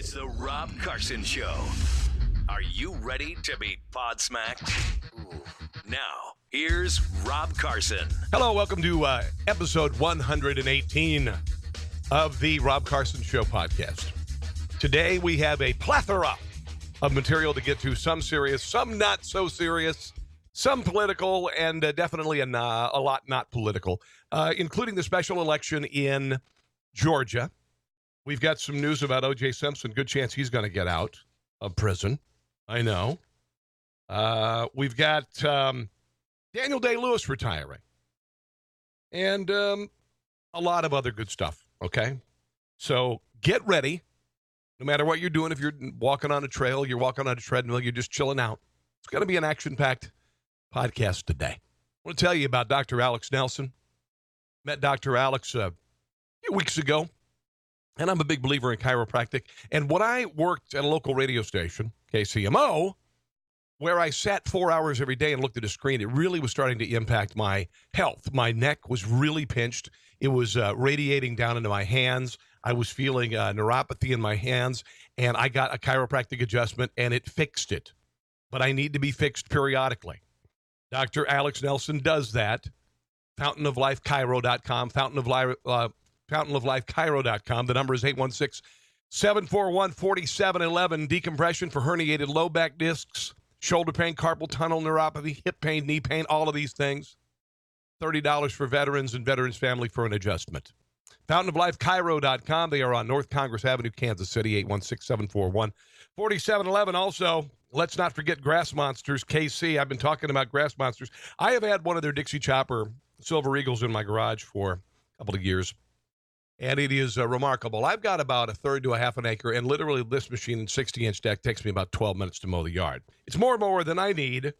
It's the Rob Carson Show. Are you ready to be podsmacked? Now, here's Rob Carson. Hello, welcome to episode 118 of the Rob Carson Show podcast. Today we have a plethora of material to get to, some serious, some not so serious, some political, and definitely a lot not political, including the special election in Georgia. We've got some news about O.J. Simpson. Good chance he's going to get out of prison. I know. We've got Daniel Day-Lewis retiring. And a lot of other good stuff, okay? So get ready. No matter what you're doing, if you're walking on a trail, you're walking on a treadmill, you're just chilling out. It's going to be an action-packed podcast today. I want to tell you about Dr. Alex Nelson. Met Dr. Alex a few weeks ago. And I'm a big believer in chiropractic. And when I worked at a local radio station, KCMO, where I sat 4 hours every day and looked at a screen, it really was starting to impact my health. My neck was really pinched. It was radiating down into my hands. I was feeling neuropathy in my hands, and I got a chiropractic adjustment, and it fixed it. But I need to be fixed periodically. Dr. Alex Nelson does that. FountainOfLifeChiro.com, FountainOfLifeChiro.com. The number is 816-741-4711. Decompression for herniated low back discs, shoulder pain, carpal tunnel neuropathy, hip pain, knee pain, all of these things. $30 for veterans and veterans family for an adjustment. FountainOfLifeChiro.com. They are on North Congress Avenue, Kansas City, 816-741-4711. Also, let's not forget Grass Monsters, KC. I've been talking about Grass Monsters. I have had one of their Dixie Chopper Silver Eagles in my garage for a couple of years. And it is remarkable. I've got about a third to a half an acre, and literally this machine, 60-inch deck, takes me about 12 minutes to mow the yard. It's more than I need.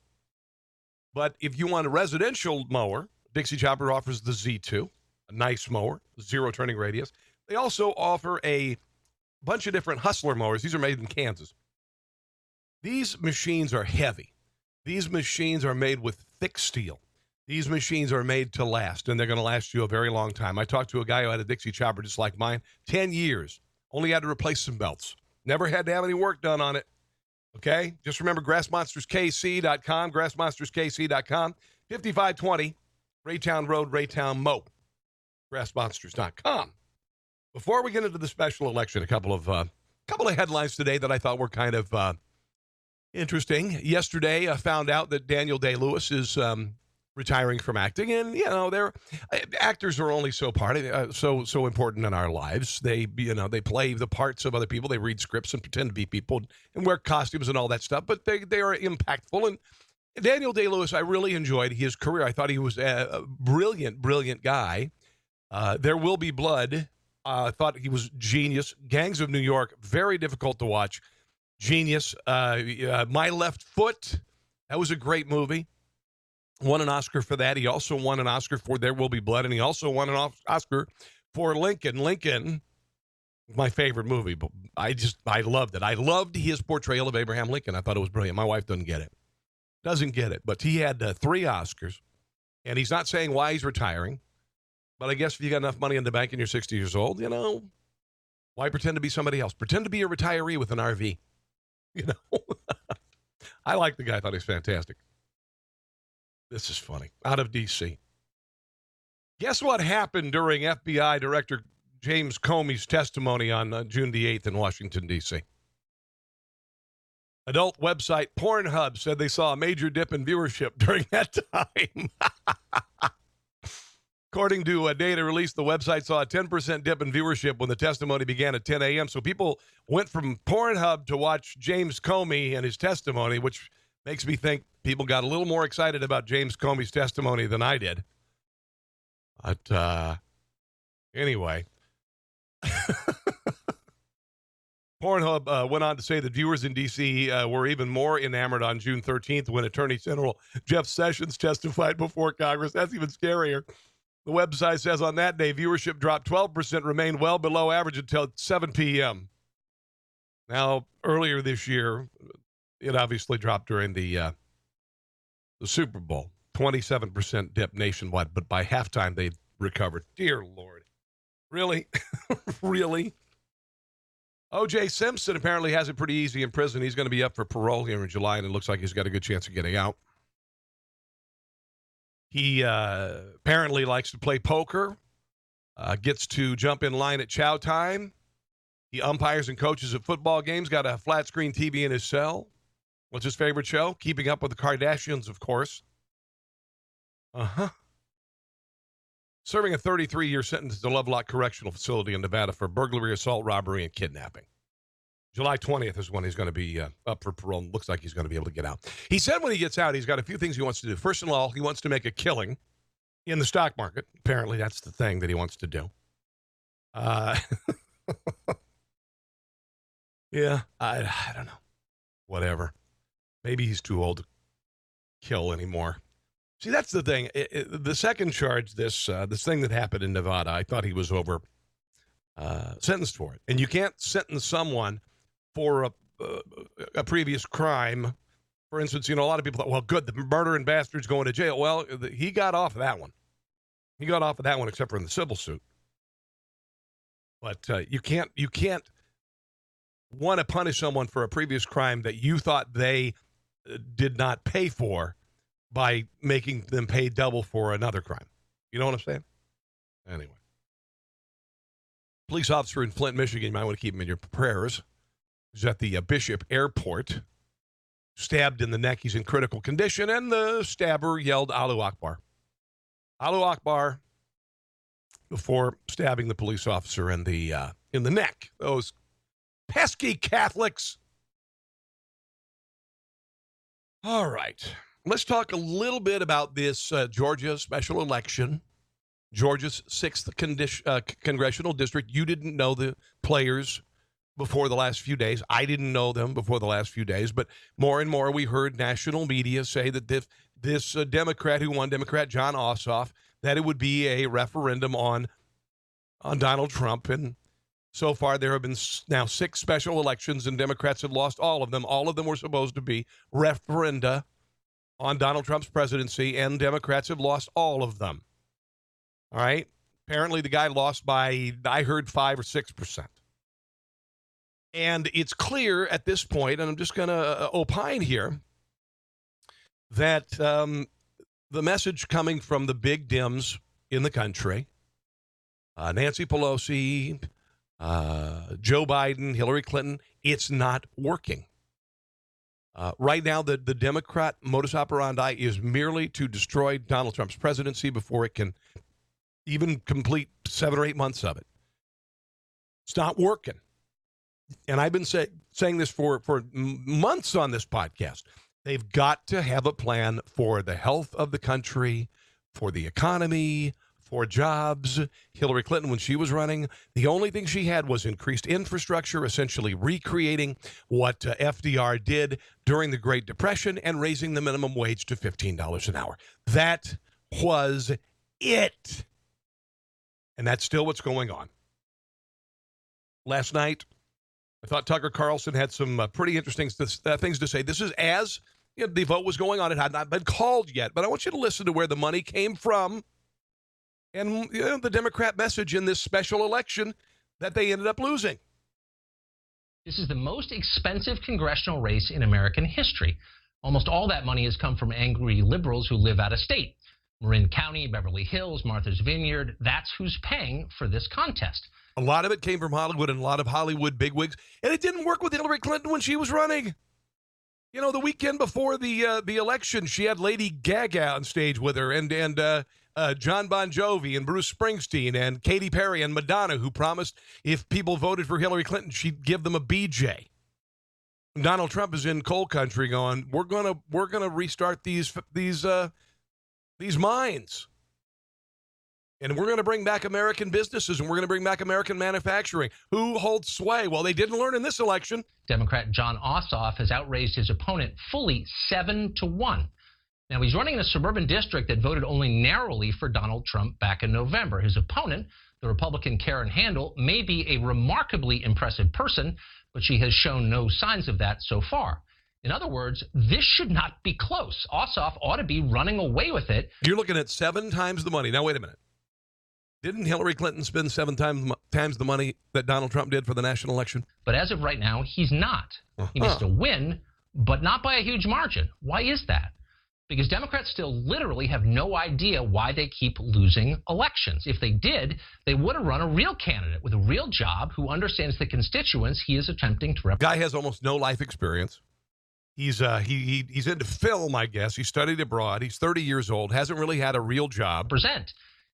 But if you want a residential mower, Dixie Chopper offers the Z2, a nice mower, zero turning radius. They also offer a bunch of different Hustler mowers. These are made in Kansas. These machines are heavy. These machines are made with thick steel. These machines are made to last, and they're going to last you a very long time. I talked to a guy who had a Dixie Chopper just like mine, 10 years. Only had to replace some belts. Never had to have any work done on it. Okay? Just remember GrassMonstersKC.com, GrassMonstersKC.com, 5520 Raytown Road, Raytown Mo, GrassMonsters.com. Before we get into the special election, a couple of headlines today that I thought were kind of interesting. Yesterday, I found out that Daniel Day-Lewis is retiring from acting, and actors are only so important in our lives. They play the parts of other people. They read scripts and pretend to be people and wear costumes and all that stuff. But they are impactful. And Daniel Day-Lewis, I really enjoyed his career. I thought he was a brilliant guy. There Will Be Blood. I thought he was genius. Gangs of New York, very difficult to watch. Genius. My Left Foot. That was a great movie. Won an Oscar for that. He also won an Oscar for There Will Be Blood, and he also won an Oscar for Lincoln. Lincoln, my favorite movie, but I loved it. I loved his portrayal of Abraham Lincoln. I thought it was brilliant. My wife doesn't get it. But he had 3 Oscars, and he's not saying why he's retiring, but I guess if you got enough money in the bank and you're 60 years old, why pretend to be somebody else? Pretend to be a retiree with an RV. I like the guy. I thought he was fantastic. This is funny. Out of D.C. Guess what happened during FBI Director James Comey's testimony on June the 8th in Washington, D.C.? Adult website Pornhub said they saw a major dip in viewership during that time. According to data released, the website saw a 10% dip in viewership when the testimony began at 10 a.m. So people went from Pornhub to watch James Comey and his testimony, which makes me think people got a little more excited about James Comey's testimony than I did. But anyway, Pornhub went on to say that viewers in D.C. were even more enamored on June 13th when Attorney General Jeff Sessions testified before Congress. That's even scarier. The website says on that day, viewership dropped 12%, remained well below average until 7 p.m. Now, earlier this year, it obviously dropped during the Super Bowl. 27% dip nationwide, but by halftime, they recovered. Dear Lord. Really? Really? O.J. Simpson apparently has it pretty easy in prison. He's going to be up for parole here in July, and it looks like he's got a good chance of getting out. He apparently likes to play poker, gets to jump in line at chow time. He umpires and coaches at football games, got a flat screen TV in his cell. What's his favorite show? Keeping Up with the Kardashians, of course. Serving a 33-year sentence at the Lovelock Correctional Facility in Nevada for burglary, assault, robbery, and kidnapping. July 20th is when he's going to be up for parole. And looks like he's going to be able to get out. He said when he gets out, he's got a few things he wants to do. First of all, he wants to make a killing in the stock market. Apparently, that's the thing that he wants to do. Yeah, I don't know. Whatever. Maybe he's too old to kill anymore. See, that's the thing. The second charge, this thing that happened in Nevada, I thought he was over sentenced for it. And you can't sentence someone for a previous crime. For instance, a lot of people thought, well, good, the murdering bastard's going to jail. Well, he got off of that one. He got off of that one, except for in the civil suit. But you can't want to punish someone for a previous crime that you thought they did not pay for by making them pay double for another crime. You know what I'm saying? Anyway. Police officer in Flint, Michigan, you might want to keep him in your prayers. He's at the Bishop Airport, stabbed in the neck. He's in critical condition, and the stabber yelled, Allahu Akbar. Allahu Akbar, before stabbing the police officer in the neck. Those pesky Catholics. All right. Let's talk a little bit about this Georgia special election, Georgia's 6th congressional district. You didn't know the players before the last few days. I didn't know them before the last few days, but more and more we heard national media say that this Democrat who won, Democrat John Ossoff, that it would be a referendum on Donald Trump. And so far there have been now 6 special elections, and Democrats have lost all of them. All of them were supposed to be referenda on Donald Trump's presidency, and Democrats have lost all of them. All right? Apparently the guy lost by, I heard, 5 or 6%. And it's clear at this point, and I'm just going to opine here, that the message coming from the big Dems in the country, Nancy Pelosi, Joe Biden, Hillary Clinton, it's not working. Right now, the Democrat modus operandi is merely to destroy Donald Trump's presidency before it can even complete 7 or 8 months of it. It's not working. And I've been saying this for months on this podcast. They've got to have a plan for the health of the country, for the economy, for jobs. Hillary Clinton, when she was running, the only thing she had was increased infrastructure, essentially recreating what FDR did during the Great Depression and raising the minimum wage to $15 an hour. That was it. And that's still what's going on. Last night, I thought Tucker Carlson had some pretty interesting things to say. This is as the vote was going on. It had not been called yet, but I want you to listen to where the money came from and the Democrat message in this special election that they ended up losing. This is the most expensive congressional race in American history. Almost all that money has come from angry liberals who live out of state. Marin County, Beverly Hills, Martha's Vineyard, that's who's paying for this contest. A lot of it came from Hollywood and a lot of Hollywood bigwigs, and it didn't work with Hillary Clinton when she was running. The weekend before the election, she had Lady Gaga on stage with her, and John Bon Jovi and Bruce Springsteen and Katy Perry and Madonna, who promised if people voted for Hillary Clinton, she'd give them a BJ. Donald Trump is in coal country going, we're gonna restart these mines. And we're going to bring back American businesses, and we're going to bring back American manufacturing. Who holds sway? Well, they didn't learn in this election. Democrat John Ossoff has outraised his opponent fully 7-1. Now, he's running in a suburban district that voted only narrowly for Donald Trump back in November. His opponent, the Republican Karen Handel, may be a remarkably impressive person, but she has shown no signs of that so far. In other words, this should not be close. Ossoff ought to be running away with it. You're looking at 7 times the money. Now, wait a minute. Didn't Hillary Clinton spend 7 times the money that Donald Trump did for the national election? But as of right now, he's not. He needs to win, but not by a huge margin. Why is that? Because Democrats still literally have no idea why they keep losing elections. If they did, they would have run a real candidate with a real job who understands the constituents he is attempting to represent. Guy has almost no life experience. He's into film, I guess. He studied abroad. He's 30 years old, hasn't really had a real job.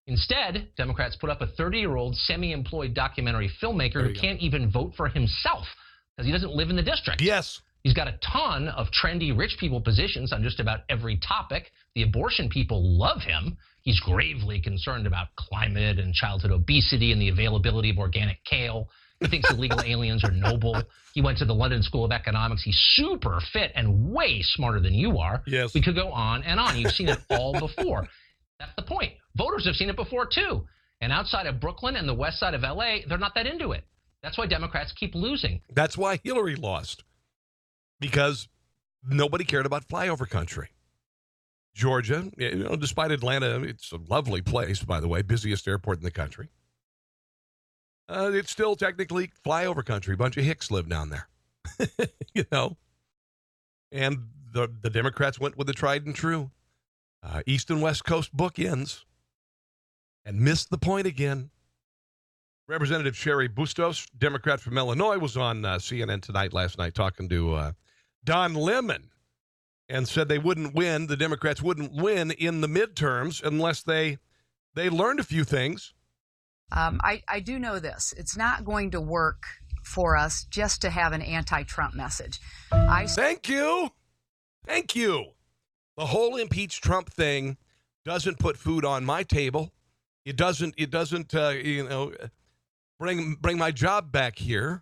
Instead, Democrats put up a 30-year-old semi-employed documentary filmmaker who can't even vote for himself because he doesn't live in the district. Yes. He's got a ton of trendy rich people positions on just about every topic. The abortion people love him. He's gravely concerned about climate and childhood obesity and the availability of organic kale. He thinks illegal aliens are noble. He went to the London School of Economics. He's super fit and way smarter than you are. Yes. We could go on and on. You've seen it all before. That's the point. Voters have seen it before, too. And outside of Brooklyn and the west side of L.A., they're not that into it. That's why Democrats keep losing. That's why Hillary lost. Because nobody cared about flyover country. Georgia, despite Atlanta, it's a lovely place, by the way, busiest airport in the country. It's still technically flyover country. A bunch of hicks live down there, And the Democrats went with the tried and true. East and West Coast bookends and missed the point again. Representative Cheri Bustos, Democrat from Illinois, was on CNN last night talking to Don Lemon and said they wouldn't win, the Democrats wouldn't win in the midterms unless they learned a few things. I do know this. It's not going to work for us just to have an anti-Trump message. Thank you. Thank you. The whole impeach Trump thing doesn't put food on my table. It doesn't bring my job back here.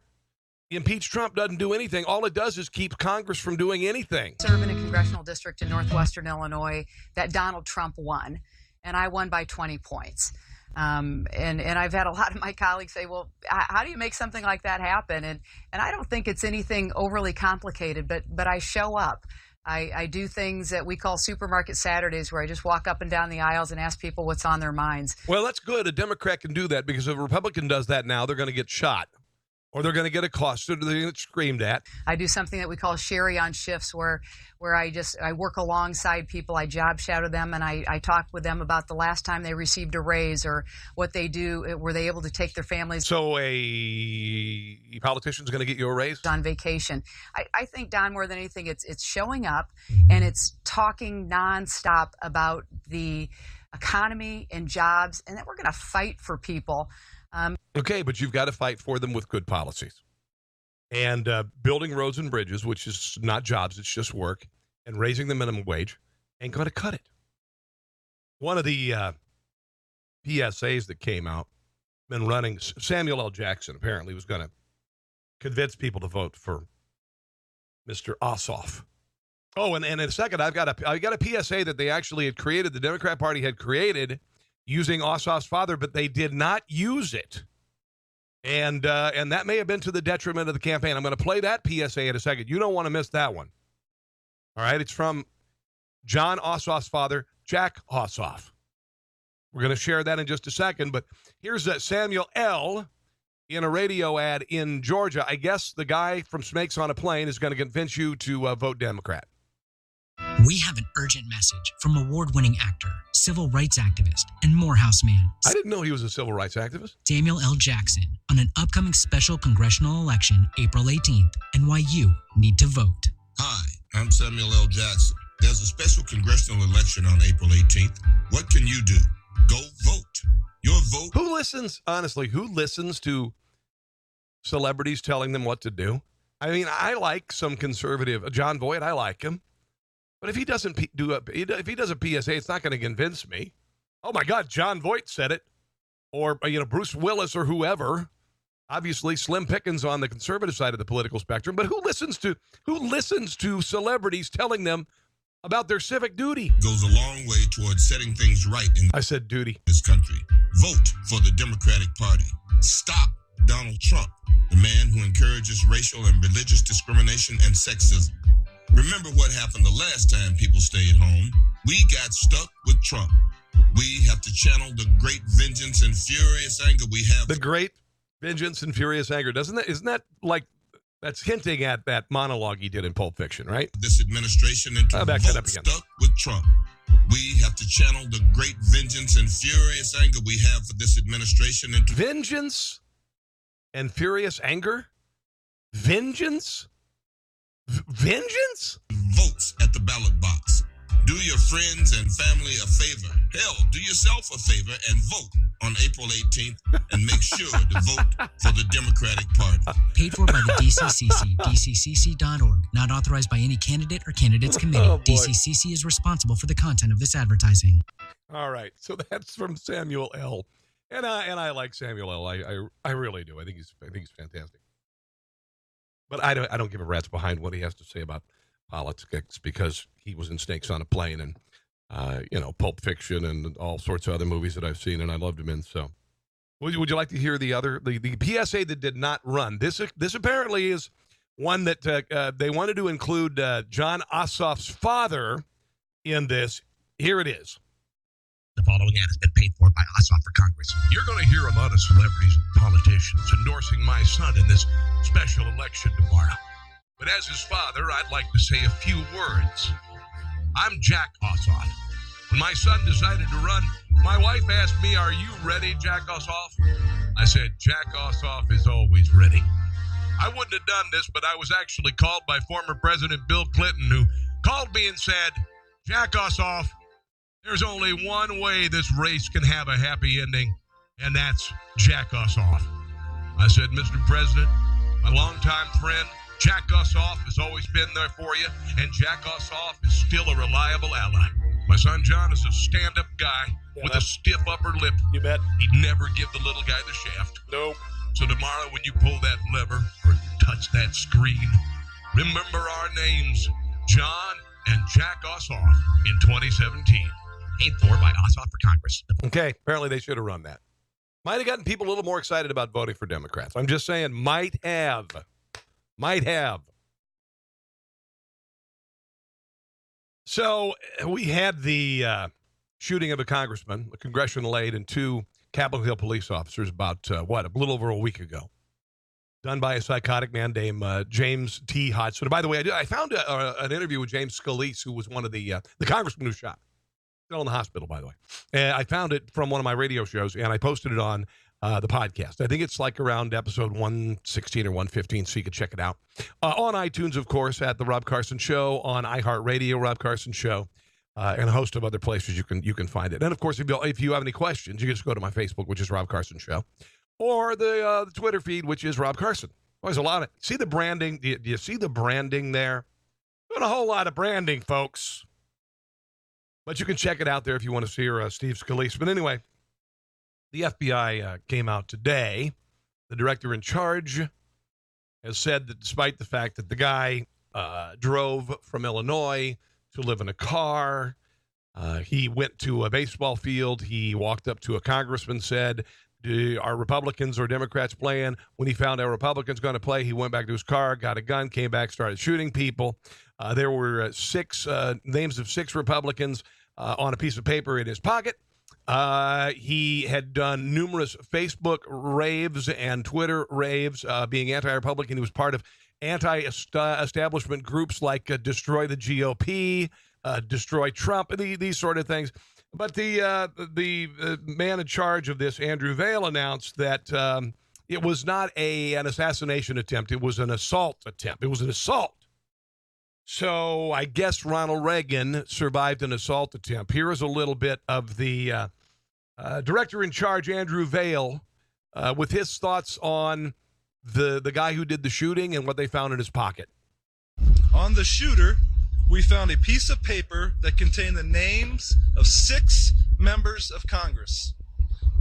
Impeach Trump doesn't do anything. All it does is keep Congress from doing anything. I serve in a congressional district in northwestern Illinois that Donald Trump won, and I won by 20 points. And I've had a lot of my colleagues say, well, how do you make something like that happen? And I don't think it's anything overly complicated, but I show up. I do things that we call supermarket Saturdays, where I just walk up and down the aisles and ask people what's on their minds. Well, that's good. A Democrat can do that, because if a Republican does that now, they're going to get shot. Or they're going to get accosted, or they're going to get screamed at. I do something that we call Cheri on shifts, where I work alongside people. I job shadow them, and I talk with them about the last time they received a raise, or what they do. Were they able to take their families? So a politician's going to get you a raise? On vacation. I think, Don, more than anything, it's showing up, and it's talking nonstop about the economy and jobs, and that we're going to fight for people. Okay, but you've got to fight for them with good policies. And building roads and bridges, which is not jobs, it's just work, and raising the minimum wage ain't going to cut it. One of the PSAs that came out, been running, Samuel L. Jackson apparently was going to convince people to vote for Mr. Ossoff. Oh, and in a second, I got a PSA that they actually had created, the Democrat Party had created, using Ossoff's father, but they did not use it. And that may have been to the detriment of the campaign. I'm going to play that PSA in a second. You don't want to miss that one. All right, it's from John Ossoff's father, Jack Ossoff. We're going to share that in just a second, but here's Samuel L. in a radio ad in Georgia. I guess the guy from Snakes on a Plane is going to convince you to vote Democrat. We have an urgent message from award-winning actor, civil rights activist, and Morehouse man. I didn't know he was a civil rights activist. Samuel L. Jackson on an upcoming special congressional election, April 18th, and why you need to vote. Hi, I'm Samuel L. Jackson. There's a special congressional election on April 18th. What can you do? Go vote. Your vote. Who listens to celebrities telling them what to do? I mean, I like some conservative, John Voight, I like him. But if he doesn't if he does a PSA, it's not going to convince me. Oh my God, John Voight said it, or Bruce Willis or whoever. Obviously, slim pickings on the conservative side of the political spectrum. But who listens to celebrities telling them about their civic duty? Goes a long way towards setting things right in I said duty. This country. Vote for the Democratic Party. Stop Donald Trump, the man who encourages racial and religious discrimination and sexism. Remember what happened the last time people stayed home. We got stuck with Trump. We have to channel the great vengeance and furious anger we have. The great vengeance and furious anger. Isn't that like, that's hinting at that monologue he did in Pulp Fiction, right? This administration into back that up again. Stuck with Trump. We have to channel the great vengeance and furious anger we have for this administration into vengeance and furious anger? Vengeance? Vengeance? Votes at the ballot box. Do your friends and family a favor. Hell, do yourself a favor and vote on April 18th and make sure to vote for the Democratic Party. Paid for by the DCCC, dccc.org. Not authorized by any candidate or candidates committee. DCCC is responsible for the content of this advertising. All right, so that's from Samuel L. And I like Samuel L. I really do. I think he's fantastic. But I don't give a rat's behind what he has to say about politics, because he was in Snakes on a Plane and Pulp Fiction and all sorts of other movies that I've seen, and I loved him in. So would you like to hear the PSA that did not run? This apparently is one that they wanted to include John Ossoff's father in this. Here it is. The following ad has been paid for by Ossoff for Congress. You're going to hear a lot of celebrities and politicians endorsing my son in this special election tomorrow. But as his father, I'd like to say a few words. I'm Jack Ossoff. When my son decided to run, my wife asked me, "Are you ready, Jack Ossoff?" I said, "Jack Ossoff is always ready." I wouldn't have done this, but I was actually called by former President Bill Clinton, who called me and said, "Jack Ossoff, there's only one way this race can have a happy ending, and that's Jack Ossoff." I said, "Mr. President, my longtime friend, Jack Ossoff has always been there for you, and Jack Ossoff is still a reliable ally. My son John is a stand-up guy with a stiff upper lip. You bet. He'd never give the little guy the shaft. Nope. So tomorrow when you pull that lever or touch that screen, remember our names, John and Jack Ossoff in 2017. Paid for by Ossoff for Congress. Okay, apparently they should have run that. Might have gotten people a little more excited about voting for Democrats. I'm just saying, might have. So we had the shooting of a congressman, a congressional aide, and two Capitol Hill police officers about, a little over a week ago, done by a psychotic man named James T. Hodgson. By the way, I found an interview with James Scalise, who was one of the congressman who shot. Still in the hospital, by the way. And I found it from one of my radio shows, and I posted it on the podcast. I think it's like around episode 116 or 115, so you can check it out. On iTunes, of course, at The Rob Carson Show, on iHeartRadio, Rob Carson Show, and a host of other places you can find it. And, of course, if you have any questions, you can just go to my Facebook, which is Rob Carson Show, or the Twitter feed, which is Rob Carson. There's a lot of... See the branding? Do you see the branding there? Doing a whole lot of branding, folks. But you can check it out there if you want to see Steve Scalise. But anyway... The FBI came out today. The director in charge has said that despite the fact that the guy drove from Illinois to live in a car, he went to a baseball field, he walked up to a congressman, said, "Are Republicans or Democrats playing?" When he found out Republicans going to play, he went back to his car, got a gun, came back, started shooting people. There were six names of six Republicans on a piece of paper in his pocket. He had done numerous Facebook raves and Twitter raves, being anti-Republican. He was part of anti-establishment groups like Destroy the GOP, Destroy Trump, these sort of things. But the man in charge of this, Andrew Vail, announced that it was not an assassination attempt. It was an assault attempt. It was an assault. So I guess Ronald Reagan survived an assault attempt. Here is a little bit of the director in charge, Andrew Vail, with his thoughts on the guy who did the shooting and what they found in his pocket. On the shooter, we found a piece of paper that contained the names of 6 members of Congress.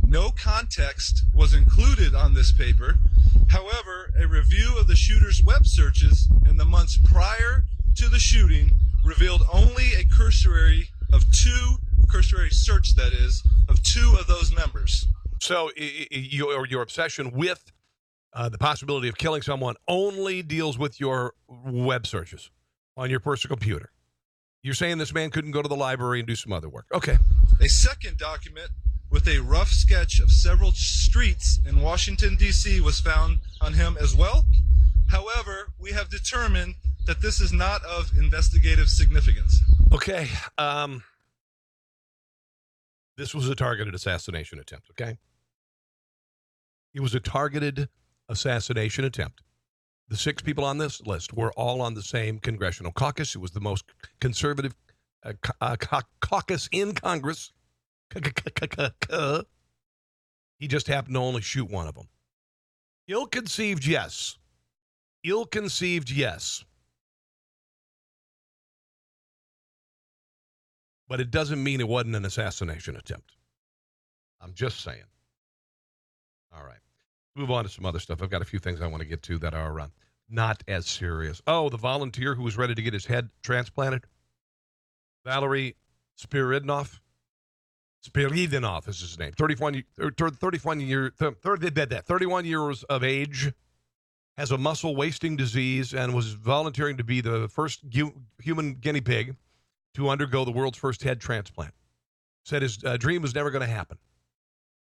No context was included on this paper. However, a review of the shooter's web searches in the months prior to the shooting revealed only a cursory search, that is, of 2 of those members. So your obsession with the possibility of killing someone only deals with your web searches on your personal computer. You're saying this man couldn't go to the library and do some other work. Okay. A second document with a rough sketch of several streets in Washington, D.C. was found on him as well. However, we have determined that this is not of investigative significance. Okay. This was a targeted assassination attempt, okay? It was a targeted assassination attempt. The 6 people on this list were all on the same congressional caucus. It was the most conservative caucus in Congress. He just happened to only shoot one of them. Ill-conceived, yes. Ill-conceived, yes. But it doesn't mean it wasn't an assassination attempt. I'm just saying. All right. Move on to some other stuff. I've got a few things I want to get to that are not as serious. Oh, the volunteer who was ready to get his head transplanted. Valery Spiridonov is his name. 31 years of age, has a muscle wasting disease, and was volunteering to be the first human guinea pig to undergo the world's first head transplant. Said his dream was never going to happen.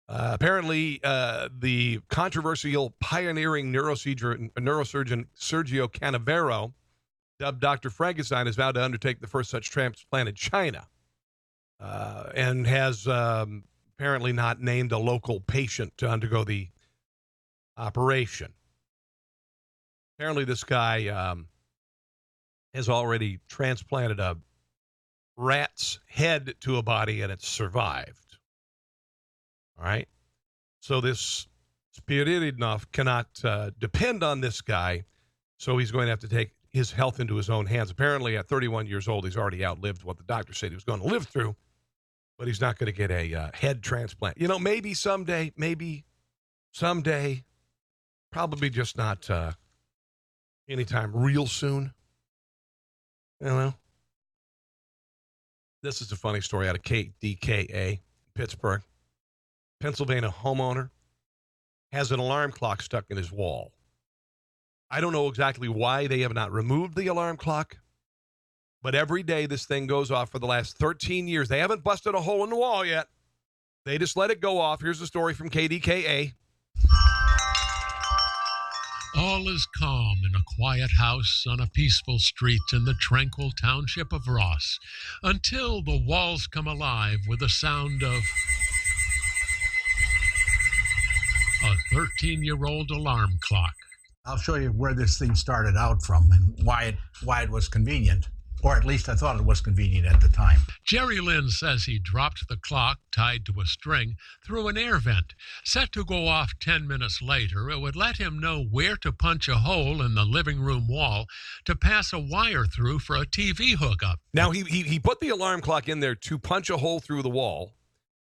Apparently, the controversial pioneering neurosurgeon Sergio Canavero, dubbed Dr. Frankenstein, has vowed to undertake the first such transplant in China, and has apparently not named a local patient to undergo the operation. Apparently, this guy has already transplanted a rat's head to a body, and it's survived. All right. So this Spiridonov cannot depend on this guy, so he's going to have to take his health into his own hands. Apparently, at 31 years old, he's already outlived what the doctor said he was going to live through, but he's not going to get a head transplant. You know, maybe someday, probably just not anytime real soon. You know? This is a funny story out of KDKA, Pittsburgh. Pennsylvania homeowner has an alarm clock stuck in his wall. I don't know exactly why they have not removed the alarm clock, but every day this thing goes off for the last 13 years. They haven't busted a hole in the wall yet. They just let it go off. Here's the story from KDKA. All is calm in a quiet house on a peaceful street in the tranquil township of Ross, until the walls come alive with the sound of a 13-year-old alarm clock. I'll show you where this thing started out from and why it was convenient. Or at least I thought it was convenient at the time. Jerry Lynn says he dropped the clock tied to a string through an air vent. Set to go off 10 minutes later, it would let him know where to punch a hole in the living room wall to pass a wire through for a TV hookup. Now, he put the alarm clock in there to punch a hole through the wall,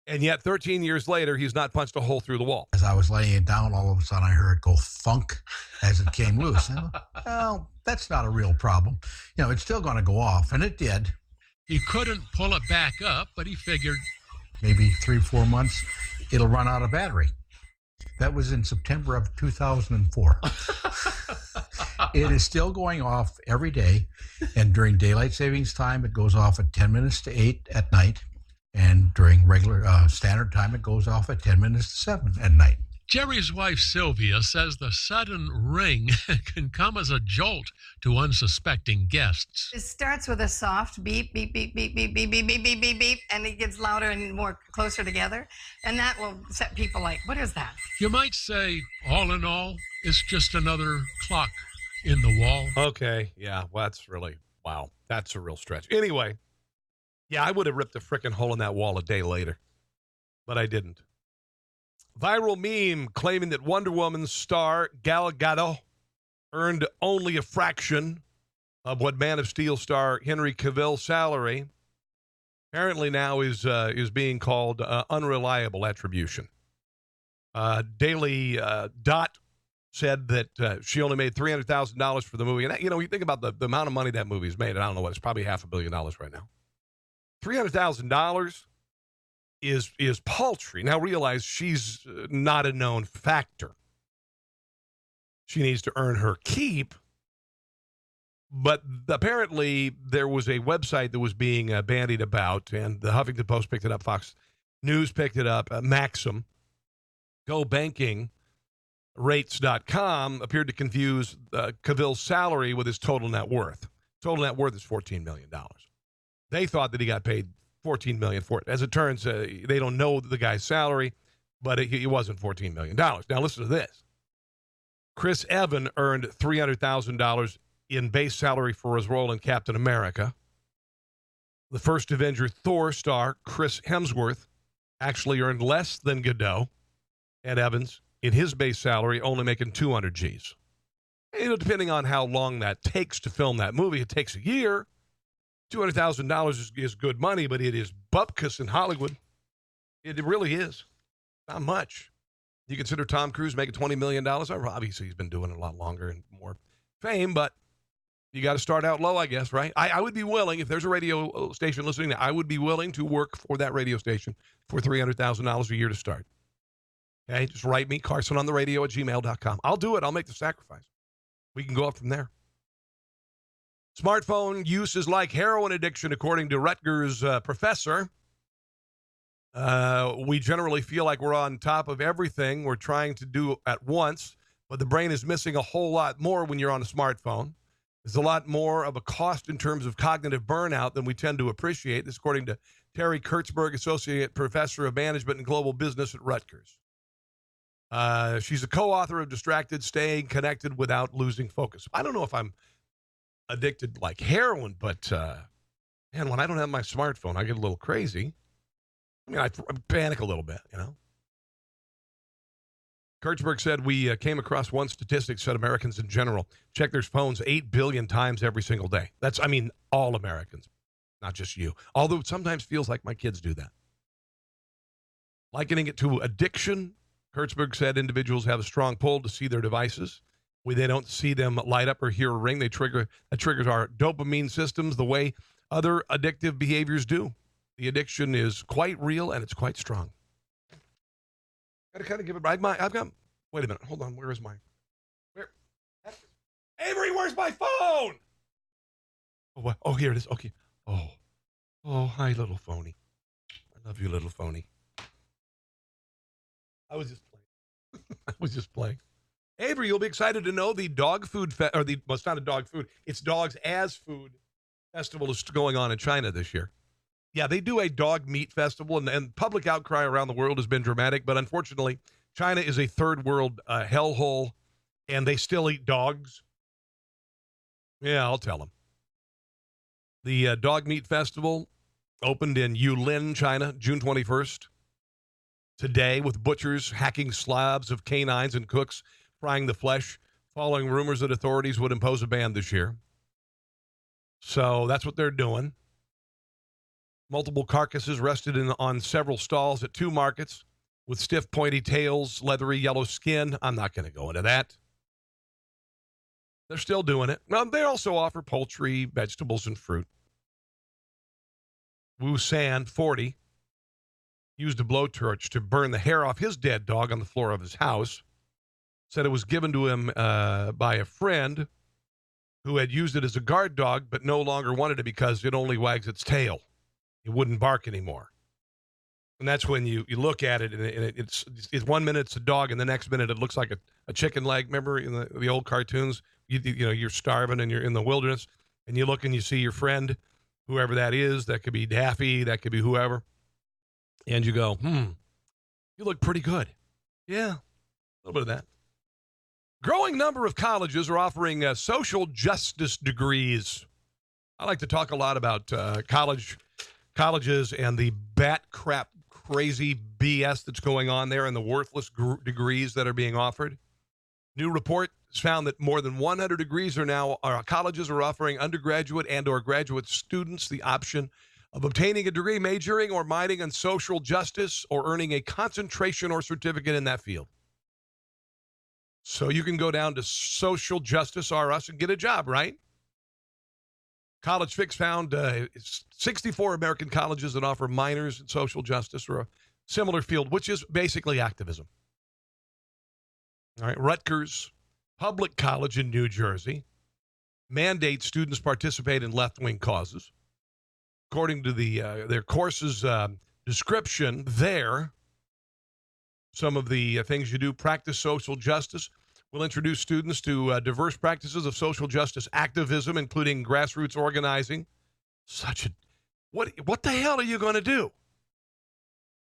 and yet 13 years later, he's not punched a hole through the wall. As I was laying it down, all of a sudden I heard it go thunk as it came loose. And, well, that's not a real problem. You know, it's still going to go off, and it did. He couldn't pull it back up, but he figured maybe 3-4 months, it'll run out of battery. That was in September of 2004. It is still going off every day, and during daylight savings time, it goes off at 10 minutes to 8 at night. And during regular standard time, it goes off at 10 minutes to 7 at night. Jerry's wife, Sylvia, says the sudden ring can come as a jolt to unsuspecting guests. It starts with a soft beep, beep, beep, beep, beep, beep, beep, beep, beep, beep, beep, and it gets louder and more closer together. And that will set people like, what is that? You might say, all in all, it's just another clock in the wall. Okay, yeah, well, that's really, wow, that's a real stretch. Anyway. Yeah, I would have ripped a frickin' hole in that wall a day later, but I didn't. Viral meme claiming that Wonder Woman star Gal Gadot earned only a fraction of what Man of Steel star Henry Cavill's salary. Apparently now is being called unreliable attribution. Daily Dot said that she only made $300,000 for the movie, and you think about the amount of money that movie's made, and I don't know what it's probably $500 million right now. $300,000 is paltry. Now realize she's not a known factor. She needs to earn her keep, But apparently there was a website that was being bandied about, and the Huffington Post picked it up, Fox News picked it up, Maxim. GoBankingRates.com appeared to confuse Cavill's salary with his total net worth. Total net worth is $14 million. They thought that he got paid $14 million for it. As it turns, they don't know the guy's salary, but it wasn't $14 million. Now listen to this. Chris Evans earned $300,000 in base salary for his role in Captain America. The first Avenger Thor star, Chris Hemsworth, actually earned less than Gadot and Evans in his base salary, only making 200 G's. Depending on how long that takes to film that movie, it takes a year. $200,000 is good money, but it is bupkis in Hollywood. It really is. Not much. You consider Tom Cruise making $20 million? Obviously, he's been doing it a lot longer and more fame, but you got to start out low, I guess, right? I would be willing, if there's a radio station listening, I would be willing to work for that radio station for $300,000 a year to start. Okay, just write me, carsonontheradio@gmail.com. I'll do it. I'll make the sacrifice. We can go up from there. Smartphone use is like heroin addiction, according to Rutgers professor. We generally feel like we're on top of everything we're trying to do at once, but the brain is missing a whole lot more when you're on a smartphone. There's a lot more of a cost in terms of cognitive burnout than we tend to appreciate. This according to Terry Kurtzberg, Associate Professor of Management and Global Business at Rutgers. She's a co-author of Distracted, Staying Connected Without Losing Focus. I don't know if I'm addicted like heroin, but, man, when I don't have my smartphone, I get a little crazy. I mean, I panic a little bit, you know. Kurtzberg said we came across one statistic said Americans in general check their phones 8 billion times every single day. That's, I mean, all Americans, not just you. Although it sometimes feels like my kids do that. Likening it to addiction, Kurtzberg said individuals have a strong pull to see their devices. When they don't see them light up or hear a ring, that triggers our dopamine systems the way other addictive behaviors do. The addiction is quite real and it's quite strong. Got to kind of give it. I've got. Wait a minute. Hold on. Where is my? Where? Avery, where's my phone? Oh, what? Oh, here it is. Okay. Oh, hi, little phony. I love you, little phony. I was just playing. Avery, you'll be excited to know the dog food it's not a dog food. It's Dogs as Food festival is going on in China this year. Yeah, they do a dog meat festival, and public outcry around the world has been dramatic, but unfortunately, China is a third world hellhole, and they still eat dogs. Yeah, I'll tell them. The Dog Meat Festival opened in Yulin, China, June 21st. Today, with butchers hacking slabs of canines and cooks frying the flesh, following rumors that authorities would impose a ban this year. So that's what they're doing. Multiple carcasses rested on several stalls at 2 markets with stiff, pointy tails, leathery yellow skin. I'm not going to go into that. They're still doing it. Well, they also offer poultry, vegetables, and fruit. Wu San, 40, used a blowtorch to burn the hair off his dead dog on the floor of his house. Said it was given to him by a friend who had used it as a guard dog but no longer wanted it because it only wags its tail. It wouldn't bark anymore. And that's when you look at it, and it's 1 minute it's a dog, and the next minute it looks like a chicken leg. Remember in the old cartoons? You know, you're starving and you're in the wilderness, and you look and you see your friend, whoever that is. That could be Daffy, that could be whoever. And you go, you look pretty good. Yeah, a little bit of that. Growing number of colleges are offering social justice degrees. I like to talk a lot about colleges and the bat crap crazy BS that's going on there and the worthless degrees that are being offered. New report found that more than 100 degrees colleges are offering undergraduate and or graduate students the option of obtaining a degree majoring or minoring in social justice or earning a concentration or certificate in that field. So you can go down to Social Justice R Us and get a job, right? College Fix found 64 American colleges that offer minors in social justice or a similar field, which is basically activism. All right, Rutgers Public College in New Jersey mandate students participate in left-wing causes. According to their course's description there, some of the things you do: practice social justice. We'll introduce students to diverse practices of social justice activism, including grassroots organizing. What the hell are you going to do?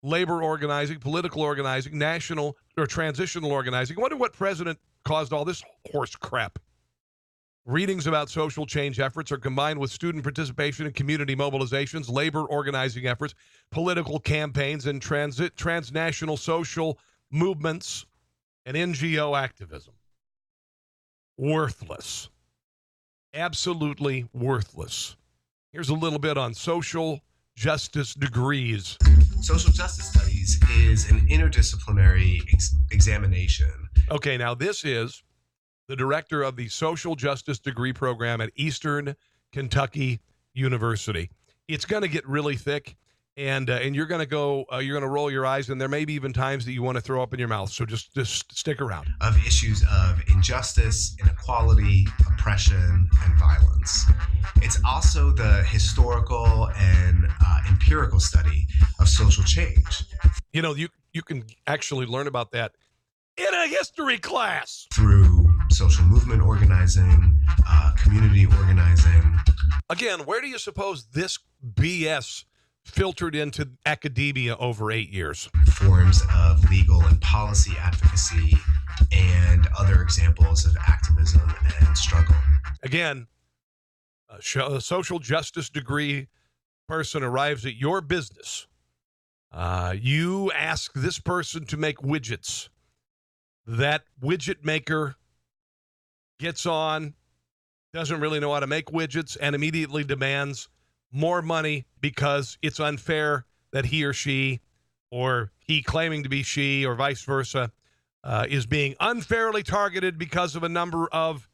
Labor organizing, political organizing, national or transitional organizing. I wonder what president caused all this horse crap. Readings about social change efforts are combined with student participation in community mobilizations, labor organizing efforts, political campaigns, and transnational social movements and NGO activism. Worthless. Absolutely worthless. Here's a little bit on social justice degrees. Social justice studies is an interdisciplinary examination. Okay, now this is the director of the social justice degree program at Eastern Kentucky University. It's going to get really thick, and you're going to go, you're going to roll your eyes, and there may be even times that you want to throw up in your mouth. So just stick around. Of issues of injustice, inequality, oppression, and violence. It's also the historical and empirical study of social change. You know, you can actually learn about that in a history class through social movement organizing, community organizing. Again, where do you suppose this BS filtered into academia over 8 years? Forms of legal and policy advocacy and other examples of activism and struggle. Again, a social justice degree person arrives at your business. You ask this person to make widgets. That widget maker gets on, doesn't really know how to make widgets, and immediately demands more money because it's unfair that he or she, or he claiming to be she, or vice versa, is being unfairly targeted because of a number of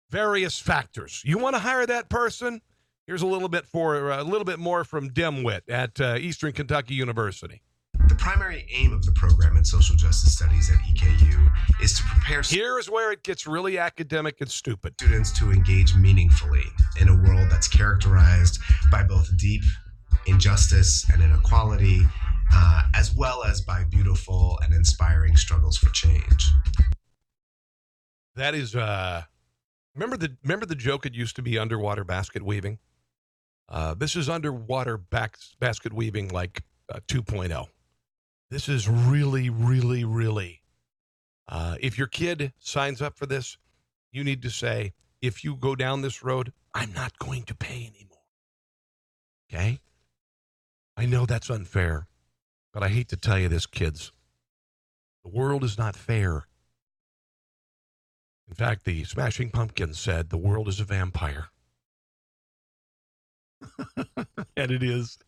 various factors. You want to hire that person? Here's a little bit more from Dimwit at Eastern Kentucky University. The primary aim of the program in social justice studies at EKU is to prepare... Here's where it gets really academic and stupid. ...students to engage meaningfully in a world that's characterized by both deep injustice and inequality, as well as by beautiful and inspiring struggles for change. That is... Remember the joke it used to be underwater basket weaving? This is underwater basket weaving like 2.0. This is really, really, really. If your kid signs up for this, you need to say, if you go down this road, I'm not going to pay anymore. Okay? I know that's unfair, but I hate to tell you this, kids. The world is not fair. In fact, the Smashing Pumpkins said the world is a vampire. And it is.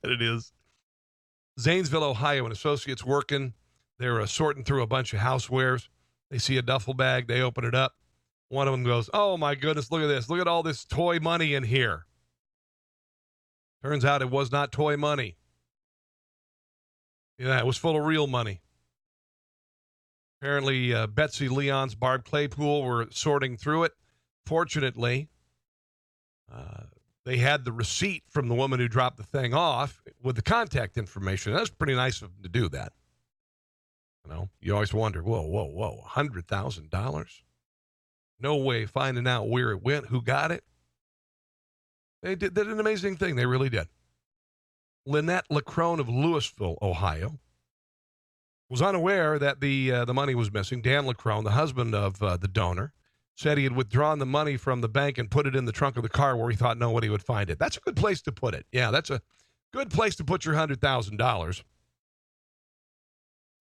Zanesville, Ohio, an associate's working. They're sorting through a bunch of housewares. They see a duffel bag. They open it up. One of them goes, oh, my goodness, look at this. Look at all this toy money in here. Turns out it was not toy money. Yeah, it was full of real money. Apparently, Betsy Leon's Barb Claypool were sorting through it. Fortunately, they had the receipt from the woman who dropped the thing off with the contact information. That's pretty nice of them to do that. You know, you always wonder, whoa, $100,000? No way finding out where it went, who got it. They did an amazing thing. They really did. Lynette Lacrone of Louisville, Ohio, was unaware that the money was missing. Dan Lacrone, the husband of the donor, said he had withdrawn the money from the bank and put it in the trunk of the car where he thought nobody would find it. That's a good place to put it. Yeah, that's a good place to put your $100,000.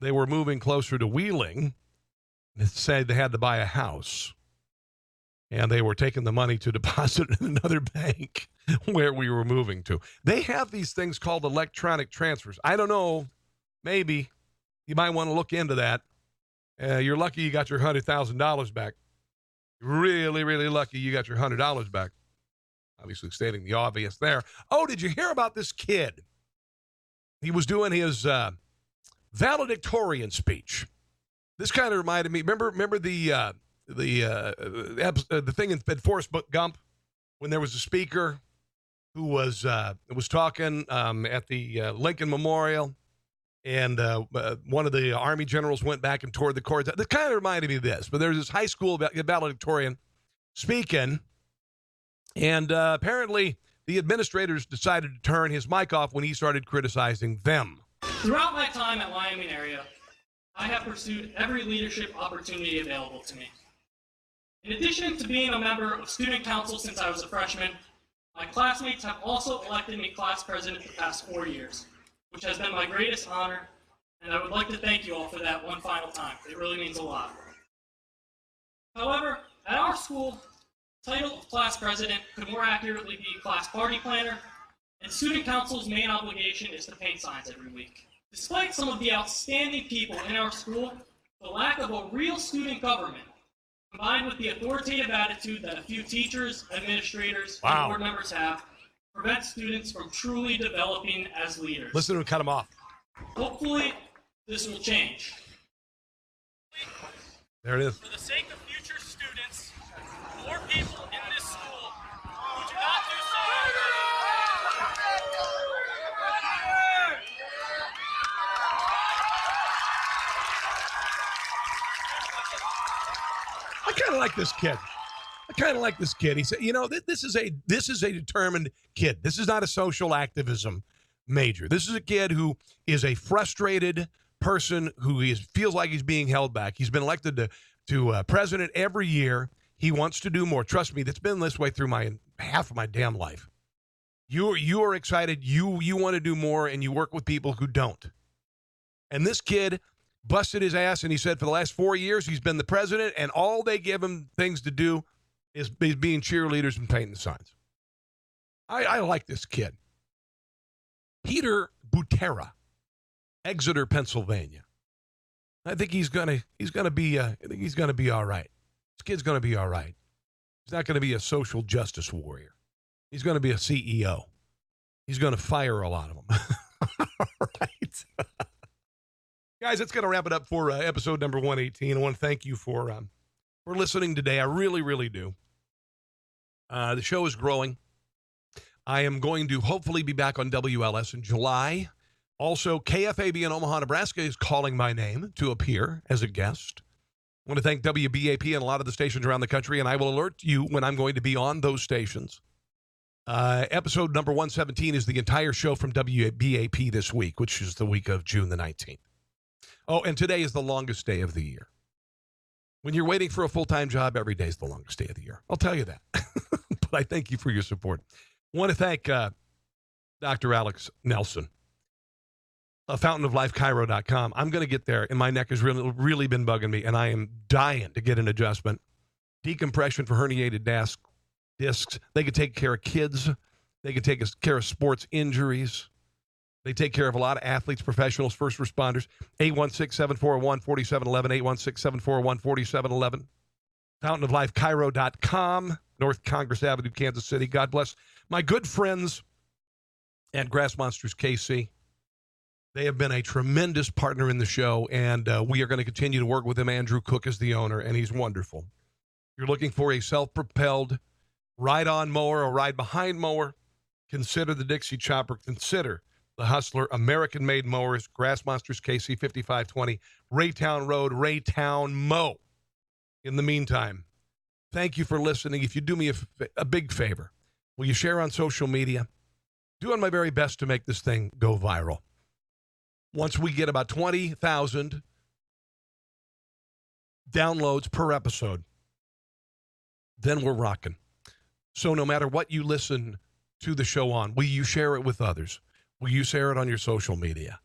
They were moving closer to Wheeling. They said they had to buy a house. And they were taking the money to deposit in another bank where we were moving to. They have these things called electronic transfers. I don't know. Maybe. You might want to look into that. You're lucky you got your $100,000 back. Really, really lucky you got your $100 back. Obviously stating the obvious there. Oh, did you hear about this kid? He was doing his valedictorian speech. This kind of reminded me. Remember the thing in Forrest Gump when there was a speaker who was talking at the Lincoln Memorial, and one of the Army generals went back and toured the courts. That kind of reminded me of this, but there's this high school valedictorian speaking, and apparently the administrators decided to turn his mic off when he started criticizing them. Throughout my time at Wyoming area, I have pursued every leadership opportunity available to me. In addition to being a member of student council since I was a freshman, my classmates have also elected me class president the past 4 years, which has been my greatest honor, and I would like to thank you all for that one final time. It really means a lot. However, at our school, the title of class president could more accurately be class party planner, and student council's main obligation is to paint signs every week. Despite some of the outstanding people in our school, the lack of a real student government, combined with the authoritative attitude that a few teachers, administrators, and board members have, prevents students from truly developing as leaders. Listen to him cut him off. Hopefully, this will change. There it is. For the sake of future students, more people in this school who do not do so. I kind of like this kid. He said, you know, this is a determined kid. This is not a social activism major. This is a kid who is a frustrated person who feels like he's being held back. He's been elected to president every year. He wants to do more. Trust me, that's been this way through half of my damn life. You are excited. You want to do more, and you work with people who don't. And this kid busted his ass, and he said for the last 4 years he's been the president, and all they give him things to do is being cheerleaders and painting signs. I like this kid. Peter Butera, Exeter, Pennsylvania. I think he's gonna be all right. This kid's gonna be all right. He's not gonna be a social justice warrior. He's gonna be a CEO. He's gonna fire a lot of them. All right. Guys, that's going to wrap it up for episode number 118. I want to thank you for listening today. I really, really do. The show is growing. I am going to hopefully be back on WLS in July. Also, KFAB in Omaha, Nebraska is calling my name to appear as a guest. I want to thank WBAP and a lot of the stations around the country, and I will alert you when I'm going to be on those stations. Episode number 117 is the entire show from WBAP this week, which is the week of June the 19th. Oh, and today is the longest day of the year. When you're waiting for a full-time job, every day is the longest day of the year. I'll tell you that. But I thank you for your support. I want to thank Dr. Alex Nelson, fountainoflifecairo.com. I'm going to get there, and my neck has really been bugging me, and I am dying to get an adjustment. Decompression for herniated discs. They can take care of kids. They can take care of sports injuries. They take care of a lot of athletes, professionals, first responders. 816-741-4711, 816-741-4711. Fountainoflifecairo.com, North Congress Avenue, Kansas City. God bless my good friends at Grass Monsters KC. They have been a tremendous partner in the show, and we are going to continue to work with them. Andrew Cook is the owner, and he's wonderful. If you're looking for a self-propelled ride-on mower or ride-behind mower, consider the Dixie Chopper. Consider the Hustler, American-made mowers, Grass Monsters KC 5520, Raytown Road, Raytown Mo. In the meantime, thank you for listening. If you do me a big favor, will you share on social media? Doing my very best to make this thing go viral. Once we get about 20,000 downloads per episode, then we're rocking. So no matter what you listen to the show on, will you share it with others? Will you share it on your social media?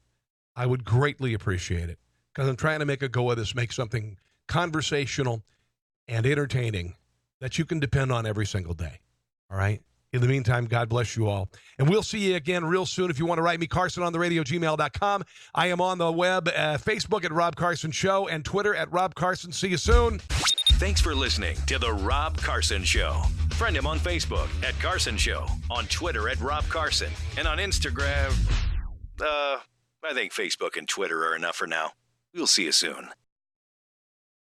I would greatly appreciate it, because I'm trying to make a go of this, make something conversational and entertaining that you can depend on every single day. All right? In the meantime, God bless you all. And we'll see you again real soon. If you want to write me, carsonontheradio@gmail.com. I am on the web, Facebook at Rob Carson Show, and Twitter at Rob Carson. See you soon. Thanks for listening to The Rob Carson Show. Friend him on Facebook at Carson Show, on Twitter at Rob Carson, and on Instagram. I think Facebook and Twitter are enough for now. We'll see you soon.